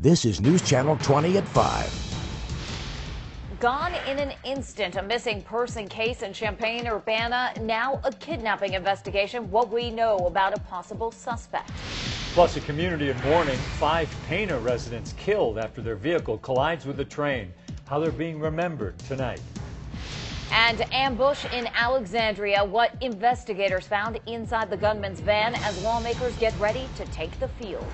This is News Channel 20 at 5. Gone in an instant, a missing person case in Champaign-Urbana, now a kidnapping investigation. What we know about a possible suspect. Plus, a community in mourning. 5 Pana residents killed after their vehicle collides with a train. How they're being remembered tonight. And ambush in Alexandria, what investigators found inside the gunman's van as lawmakers get ready to take the field.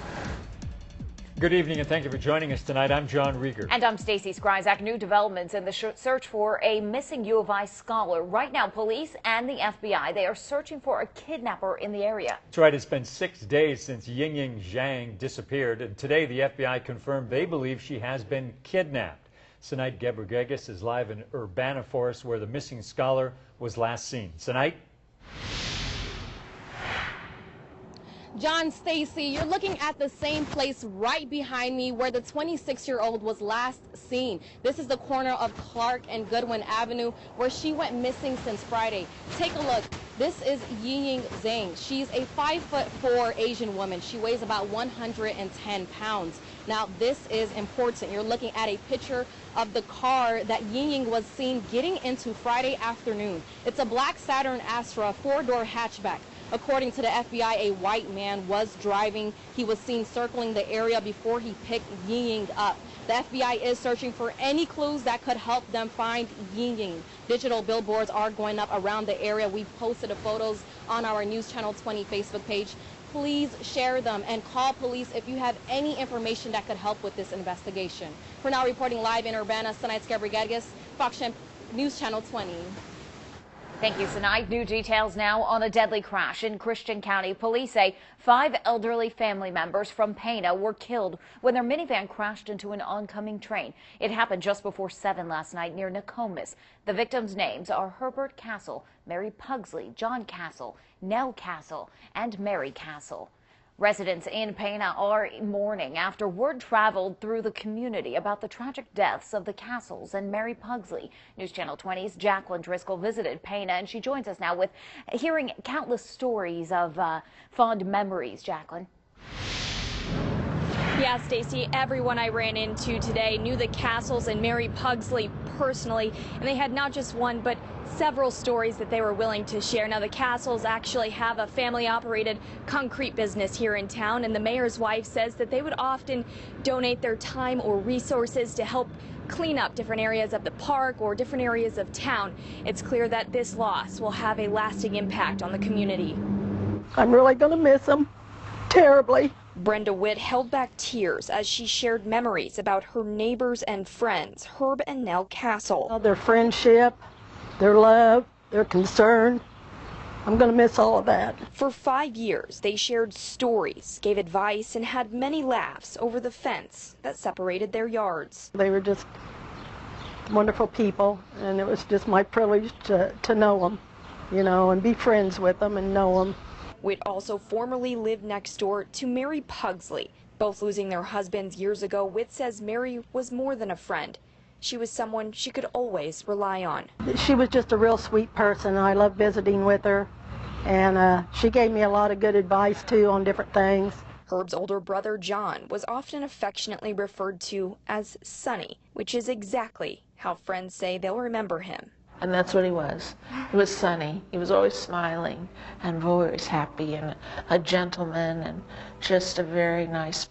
Good evening and thank you for joining us tonight. I'm John Rieger. And I'm Stacey Skryzak. New developments in the search for a missing U of I scholar. Right now, police and the FBI, they are searching for a kidnapper in the area. That's right. It's been 6 days since Yingying Zhang disappeared, and today the FBI confirmed they believe she has been kidnapped. Tonight, Gebregegas is live in Urbana Forest, where the missing scholar was last seen. Tonight. John, Stacey, you're looking at the same place right behind me where the 26-year-old was last seen. This is the corner of Clark and Goodwin Avenue where she went missing since Friday. Take a look. This is Yingying Zhang. She's a 5'4" Asian woman. She weighs about 110 pounds. Now, this is important. You're looking at a picture of the car that Yingying was seen getting into Friday afternoon. It's a black Saturn Astra 4-door hatchback. According to the FBI, a white man was driving. He was seen circling the area before he picked Yingying up. The FBI is searching for any clues that could help them find Yingying. Digital billboards are going up around the area. We've posted the photos on our News Channel 20 Facebook page. Please share them and call police if you have any information that could help with this investigation. For now, reporting live in Urbana, tonight's Gebregegas, Fox News Channel 20. Thank you, Sinai. New details now on a deadly crash in Christian County. Police say 5 elderly family members from Pana were killed when their minivan crashed into an oncoming train. It happened just before 7 last night near Nokomis. The victims' names are Herbert Castle, Mary Pugsley, John Castle, Nell Castle, and Mary Castle. Residents in Pana are mourning after word traveled through the community about the tragic deaths of the Castles and Mary Pugsley. News Channel 20's Jacqueline Driscoll visited Pana, and she joins us now with hearing countless stories of fond memories. Jacqueline. Yeah, Stacey, everyone I ran into today knew the Castles and Mary Pugsley personally, and they had not just one but several stories that they were willing to share. Now, the Castles actually have a family-operated concrete business here in town, and the mayor's wife says that they would often donate their time or resources to help clean up different areas of the park or different areas of town. It's clear that this loss will have a lasting impact on the community. I'm really going to miss them terribly. Brenda Witt held back tears as she shared memories about her neighbors and friends, Herb and Nell Castle. Their friendship, their love, their concern. I'm going to miss all of that. For 5 years, they shared stories, gave advice, and had many laughs over the fence that separated their yards. They were just wonderful people, and it was just my privilege to know them, you know, and be friends with them and know them. Witt also formerly lived next door to Mary Pugsley. Both losing their husbands years ago, Witt says Mary was more than a friend. She was someone she could always rely on. She was just a real sweet person. I loved visiting with her, and she gave me a lot of good advice, too, on different things. Herb's older brother, John, was often affectionately referred to as Sonny, which is exactly how friends say they'll remember him. And that's what he was. He was sunny. He was always smiling and always happy and a gentleman and just a very nice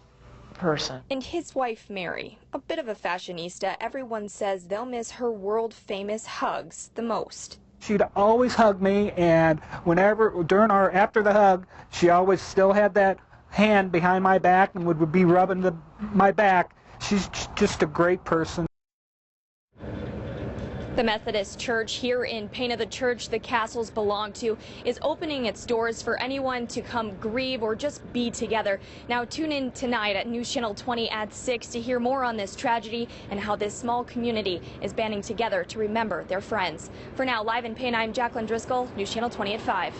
person. And his wife, Mary, a bit of a fashionista, everyone says they'll miss her world-famous hugs the most. She'd always hug me, and after the hug, she always still had that hand behind my back and would be rubbing my back. She's just a great person. The Methodist Church here in Pana, the church the Castles belong to, is opening its doors for anyone to come grieve or just be together. Now tune in tonight at News Channel 20 at 6 to hear more on this tragedy and how this small community is banding together to remember their friends. For now, live in Pana, I'm Jacqueline Driscoll, News Channel 20 at 5.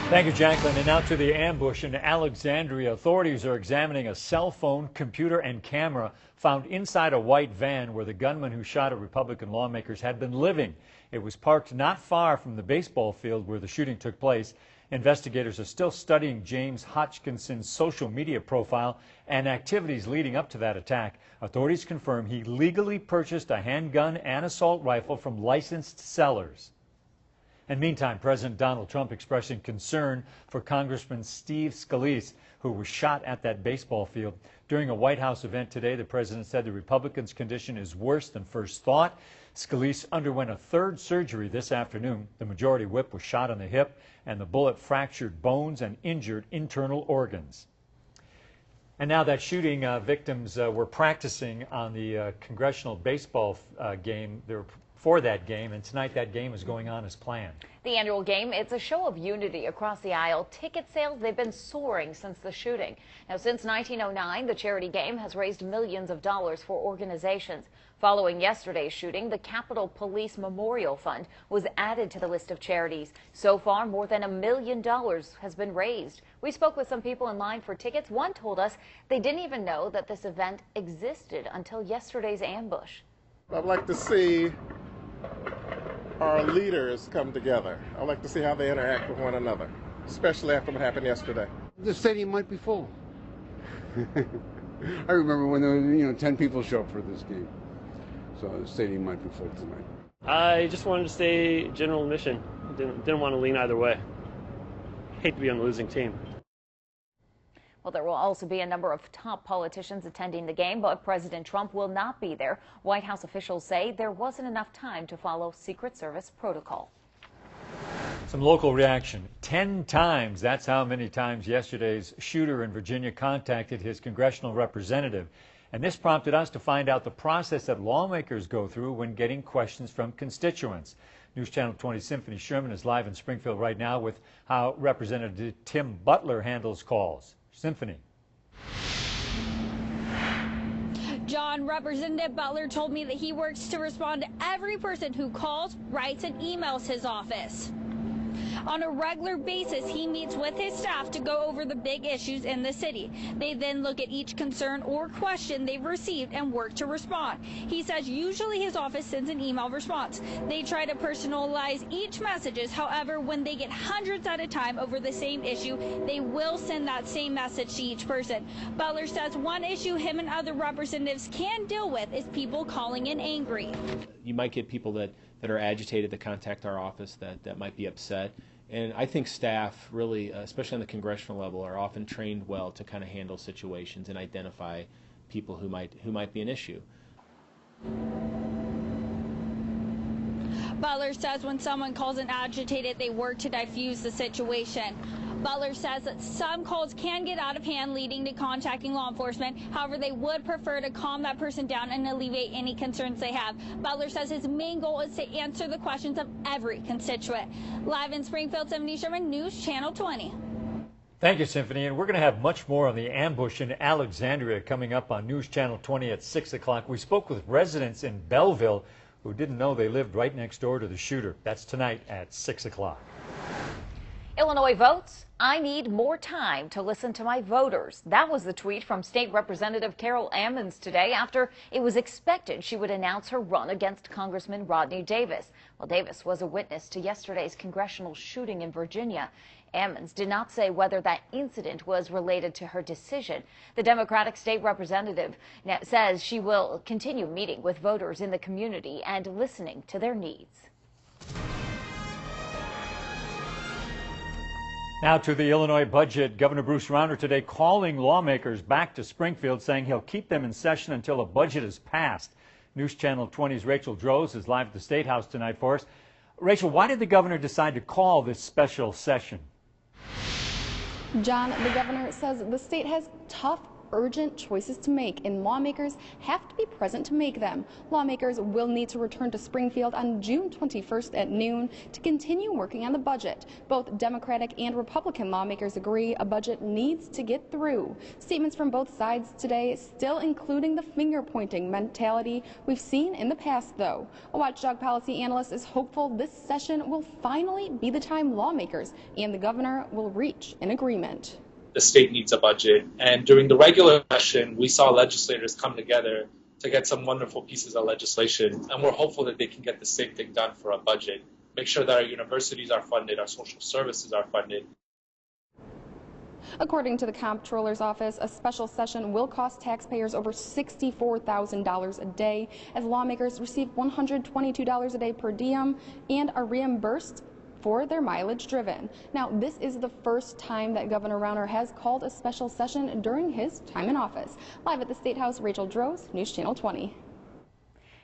Thank you, Jacqueline. And now to the ambush in Alexandria. Authorities are examining a cell phone, computer, and camera found inside a white van where the gunman who shot at Republican lawmakers had been living. It was parked not far from the baseball field where the shooting took place. Investigators are still studying James Hodgkinson's social media profile and activities leading up to that attack. Authorities confirm he legally purchased a handgun and assault rifle from licensed sellers. And meantime, President Donald Trump expressing concern for Congressman Steve Scalise, who was shot at that baseball field. During a White House event today, the president said the Republican's condition is worse than first thought. Scalise underwent a third surgery this afternoon. The majority whip was shot on the hip, and the bullet fractured bones and injured internal organs. And now that shooting, victims were practicing on the congressional baseball game. They were for that game, and tonight that game is going on as planned. The annual game, it's a show of unity across the aisle. Ticket sales, they've been soaring since the shooting. Now, since 1909, the charity game has raised millions of dollars for organizations. Following yesterday's shooting, the Capitol Police Memorial Fund was added to the list of charities. So far, more than $1 million has been raised. We spoke with some people in line for tickets. One told us they didn't even know that this event existed until yesterday's ambush. I'd like to see our leaders come together. I'd like to see how they interact with one another, especially after what happened yesterday. The stadium might be full. I remember when there was, 10 people show up for this game. So the stadium might be full tonight. I just wanted to stay general admission. Didn't want to lean either way. Hate to be on the losing team. Well, there will also be a number of top politicians attending the game, but President Trump will not be there. White House officials say there wasn't enough time to follow Secret Service protocol. Some local reaction. 10 times, that's how many times yesterday's shooter in Virginia contacted his congressional representative. And this prompted us to find out the process that lawmakers go through when getting questions from constituents. News Channel 20 Symphony Sherman is live in Springfield right now with how Representative Tim Butler handles calls. Symphony. John, Representative Butler told me that he works to respond to every person who calls, writes, and emails his office. On a regular basis, he meets with his staff to go over the big issues in the city. They then look at each concern or question they've received and work to respond. He says usually his office sends an email response. They try to personalize each message. However, when they get hundreds at a time over the same issue, they will send that same message to each person. Butler says one issue him and other representatives can deal with is people calling in angry. You might get people that are agitated that contact our office that might be upset. And I think staff really, especially on the congressional level, are often trained well to kind of handle situations and identify people who might be an issue. Butler says when someone calls in agitated, they work to diffuse the situation. Butler says that some calls can get out of hand, leading to contacting law enforcement. However, they would prefer to calm that person down and alleviate any concerns they have. Butler says his main goal is to answer the questions of every constituent. Live in Springfield, Symphony Sherman, News Channel 20. Thank you, Symphony. And we're going to have much more on the ambush in Alexandria coming up on News Channel 20 at 6 o'clock. We spoke with residents in Belleville who didn't know they lived right next door to the shooter. That's tonight at 6 o'clock. Illinois votes. I need more time to listen to my voters. That was the tweet from State Representative Carol Ammons today after it was expected she would announce her run against Congressman Rodney Davis. Well, Davis was a witness to yesterday's congressional shooting in Virginia. Ammons did not say whether that incident was related to her decision. The Democratic state representative says she will continue meeting with voters in the community and listening to their needs. Now to the Illinois budget. Governor Bruce Rauner today calling lawmakers back to Springfield, saying he'll keep them in session until a budget is passed. News Channel 20's Rachel Droz is live at the State House tonight for us. Rachel, why did the governor decide to call this special session? John, the governor says the state has tough, urgent choices to make, and lawmakers have to be present to make them. Lawmakers will need to return to Springfield on June 21st at noon to continue working on the budget. Both Democratic and Republican lawmakers agree a budget needs to get through. Statements from both sides today still including the finger-pointing mentality we've seen in the past, though. A watchdog policy analyst is hopeful this session will finally be the time lawmakers and the governor will reach an agreement. The state needs a budget. And during the regular session, we saw legislators come together to get some wonderful pieces of legislation. And we're hopeful that they can get the same thing done for a budget. make sure that our universities are funded, our social services are funded. According to the Comptroller's office, a special session will cost taxpayers over $64,000 a day, as lawmakers receive $122 a day per diem and are reimbursed for their mileage driven. Now, this is the first time that Governor Rauner has called a special session during his time in office. Live at the State House, Rachel Droz, News Channel 20.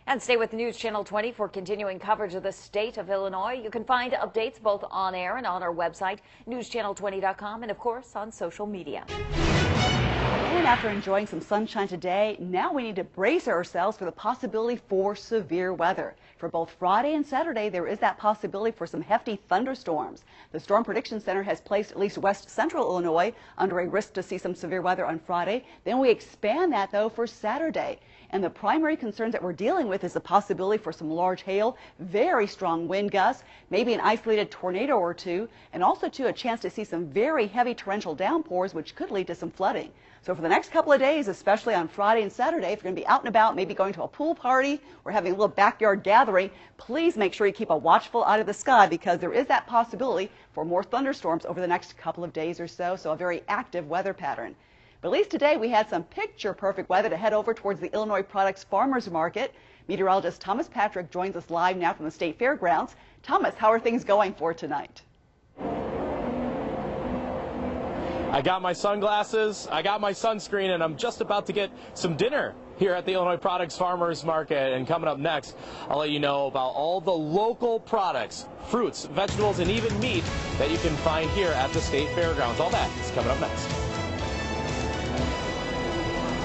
And stay with News Channel 20 for continuing coverage of the state of Illinois. You can find updates both on air and on our website, newschannel20.com, and of course on social media. And after enjoying some sunshine today, now we need to brace ourselves for the possibility for severe weather. For both Friday and Saturday, there is that possibility for some hefty thunderstorms. The Storm Prediction Center has placed at least west central Illinois under a risk to see some severe weather on Friday. Then we expand that, though, for Saturday. And the primary concerns that we're dealing with is the possibility for some large hail, very strong wind gusts, maybe an isolated tornado or two, and also, too, a chance to see some very heavy torrential downpours, which could lead to some flooding. So for the next couple of days, especially on Friday and Saturday, if you're going to be out and about, maybe going to a pool party or having a little backyard gathering, please make sure you keep a watchful eye of the sky, because there is that possibility for more thunderstorms over the next couple of days or so, so a very active weather pattern. But at least today we had some picture-perfect weather to head over towards the Illinois Products Farmers Market. Meteorologist Thomas Patrick joins us live now from the State Fairgrounds. Thomas, how are things going for tonight? I got my sunglasses, I got my sunscreen, and I'm just about to get some dinner here at the Illinois Products Farmers Market. And coming up next, I'll let you know about all the local products, fruits, vegetables, and even meat that you can find here at the State Fairgrounds. All that is coming up next.